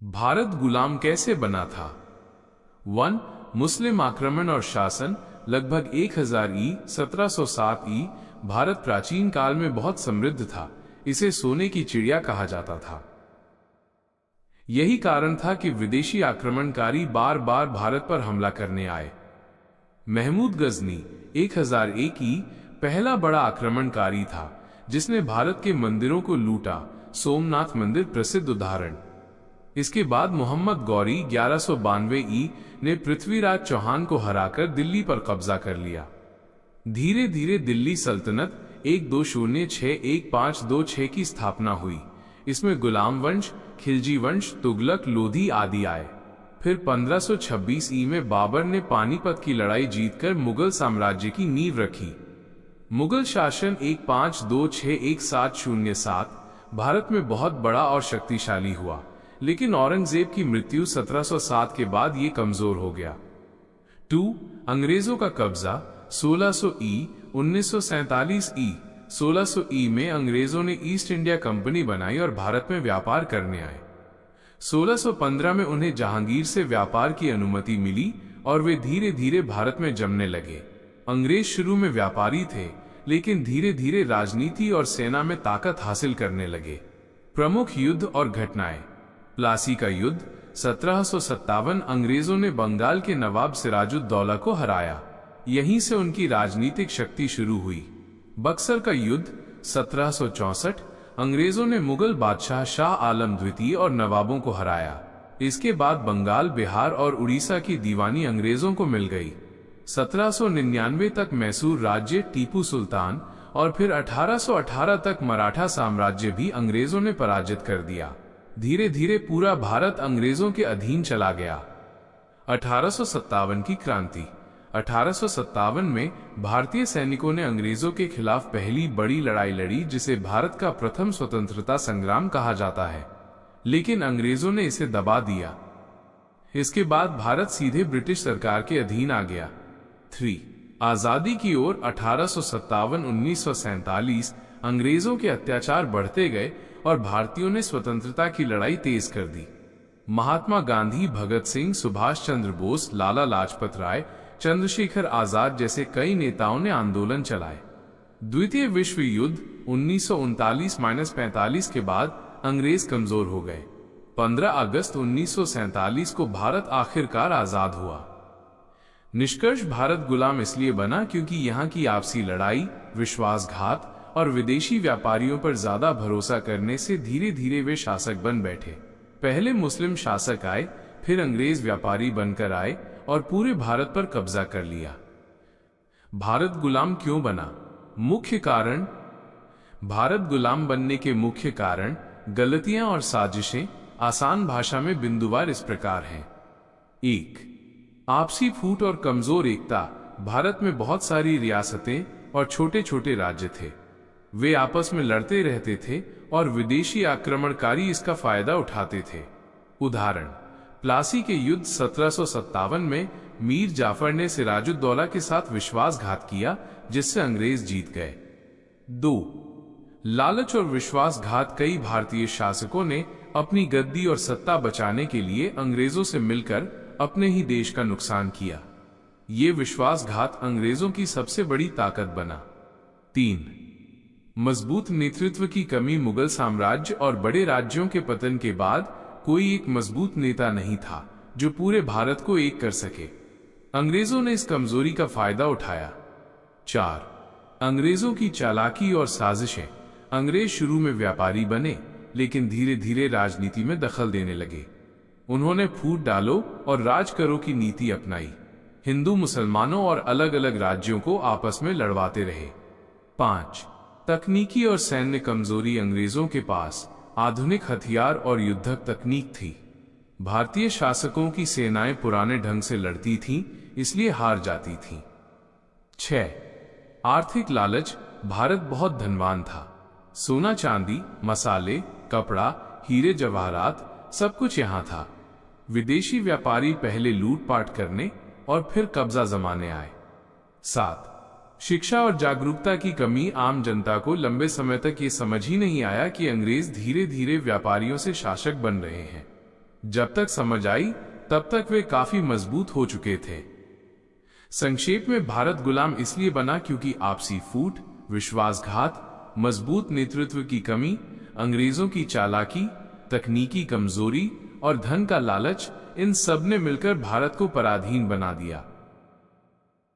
भारत गुलाम कैसे बना था? 1. मुस्लिम आक्रमण और शासन। लगभग 1000 ई 1707 ई। भारत प्राचीन काल में बहुत समृद्ध था। इसे सोने की चिड़िया कहा जाता था। यही कारण था कि विदेशी आक्रमणकारी बार बार भारत पर हमला करने आए। महमूद गजनी 1001 ई पहला बड़ा आक्रमणकारी था जिसने भारत के मंदिरों को लूटा। सोमनाथ मंदिर प्रसिद्ध उदाहरण। इसके बाद मोहम्मद गौरी 1192 ई ने पृथ्वीराज चौहान को हराकर दिल्ली पर कब्जा कर लिया। धीरे धीरे दिल्ली सल्तनत 1206-1526 की स्थापना हुई। इसमें गुलाम वंश, खिलजी वंश, तुगलक, लोधी आदि आए। फिर 1526 ई में बाबर ने पानीपत की लड़ाई जीतकर मुगल साम्राज्य की नींव रखी। मुगल शासन 1526-1707 भारत में बहुत बड़ा और शक्तिशाली हुआ, लेकिन औरंगजेब की मृत्यु 1707 के बाद ये कमजोर हो गया। 2. अंग्रेजों का कब्जा 1600 ई 1947 ई 1600 ई में अंग्रेजों ने ईस्ट इंडिया कंपनी बनाई और भारत में व्यापार करने आए। 1615 में उन्हें जहांगीर से व्यापार की अनुमति मिली और वे धीरे धीरे भारत में जमने लगे। अंग्रेज शुरू में व्यापारी थे, लेकिन धीरे धीरे राजनीति और सेना में ताकत हासिल करने लगे। प्रमुख युद्ध और घटनाएं। प्लासी का युद्ध 1757। अंग्रेजों ने बंगाल के नवाब सिराजुद्दौला को हराया। यहीं से उनकी राजनीतिक शक्ति शुरू हुई। बक्सर का युद्ध 1764। अंग्रेजों ने मुगल बादशाह शाह आलम द्वितीय और नवाबों को हराया। इसके बाद बंगाल, बिहार और उड़ीसा की दीवानी अंग्रेजों को मिल गई। 1799 तक मैसूर राज्य, टीपू सुल्तान और फिर 1818 तक मराठा साम्राज्य भी अंग्रेजों ने पराजित कर दिया। धीरे धीरे पूरा भारत अंग्रेजों के अधीन चला गया। 1857 की क्रांति। 1857 में भारतीय सैनिकों ने अंग्रेजों के खिलाफ पहली बड़ी लड़ाई लड़ी, जिसे भारत का प्रथम स्वतंत्रता संग्राम कहा जाता है, लेकिन अंग्रेजों ने इसे दबा दिया। इसके बाद भारत सीधे ब्रिटिश सरकार के अधीन आ गया। 3. आजादी की ओर 1857-1947 अंग्रेजों के अत्याचार बढ़ते गए और भारतीयों ने स्वतंत्रता की लड़ाई तेज कर दी। महात्मा गांधी, भगत सिंह, सुभाष चंद्र बोस, लाला लाजपत राय, चंद्रशेखर आजाद जैसे कई नेताओं ने आंदोलन चलाए। द्वितीय विश्व युद्ध 1939-45 के बाद अंग्रेज कमजोर हो गए। 15 अगस्त 1947 को भारत आखिरकार आजाद हुआ। निष्कर्ष, भारत गुलाम इसलिए बना क्योंकि यहाँ की आपसी लड़ाई, विश्वासघात और विदेशी व्यापारियों पर ज्यादा भरोसा करने से धीरे धीरे वे शासक बन बैठे। पहले मुस्लिम शासक आए, फिर अंग्रेज व्यापारी बनकर आए और पूरे भारत पर कब्जा कर लिया। भारत गुलाम क्यों बना? मुख्य कारण। भारत गुलाम बनने के मुख्य कारण, गलतियां और साजिशें। आसान भाषा में बिंदुवार इस प्रकार हैं। 1. आपसी फूट और कमजोर एकता। भारत में बहुत सारी रियासतें और छोटे छोटे राज्य थे। वे आपस में लड़ते रहते थे और विदेशी आक्रमणकारी इसका फायदा उठाते थे। उदाहरण, प्लासी के युद्ध 1757 में मीर जाफर ने सिराजुद्दौला के साथ विश्वासघात किया, जिससे अंग्रेज जीत गए। 2. लालच और विश्वासघात। कई भारतीय शासकों ने अपनी गद्दी और सत्ता बचाने के लिए अंग्रेजों से मिलकर अपने ही देश का नुकसान किया। ये विश्वासघात अंग्रेजों की सबसे बड़ी ताकत बना। 3. मजबूत नेतृत्व की कमी। मुगल साम्राज्य और बड़े राज्यों के पतन के बाद कोई एक मजबूत नेता नहीं था जो पूरे भारत को एक कर सके। अंग्रेजों ने इस कमजोरी का फायदा उठाया। 4. अंग्रेजों की चालाकी और साजिशें। अंग्रेज शुरू में व्यापारी बने, लेकिन धीरे धीरे राजनीति में दखल देने लगे। उन्होंने फूट डालो और राज करो की नीति अपनाई। हिंदू, मुसलमानों और अलग अलग राज्यों को आपस में लड़वाते रहे। 5. तकनीकी और सैन्य कमजोरी। अंग्रेजों के पास आधुनिक हथियार और युद्धक तकनीक थी। भारतीय शासकों की सेनाएं पुराने ढंग से लड़ती थीं, इसलिए हार जाती थीं। 6. आर्थिक लालच। भारत बहुत धनवान था। सोना, चांदी, मसाले, कपड़ा, हीरे जवाहरात सब कुछ यहाँ था। विदेशी व्यापारी पहले लूटपाट करने और फिर कब्जा जमाने आए। 7. शिक्षा और जागरूकता की कमी। आम जनता को लंबे समय तक ये समझ ही नहीं आया कि अंग्रेज धीरे धीरे व्यापारियों से शासक बन रहे हैं। जब तक समझ आई तब तक वे काफी मजबूत हो चुके थे। संक्षेप में, भारत गुलाम इसलिए बना क्योंकि आपसी फूट, विश्वासघात, मजबूत नेतृत्व की कमी, अंग्रेजों की चालाकी, तकनीकी कमजोरी और धन का लालच, इन सब ने मिलकर भारत को पराधीन बना दिया।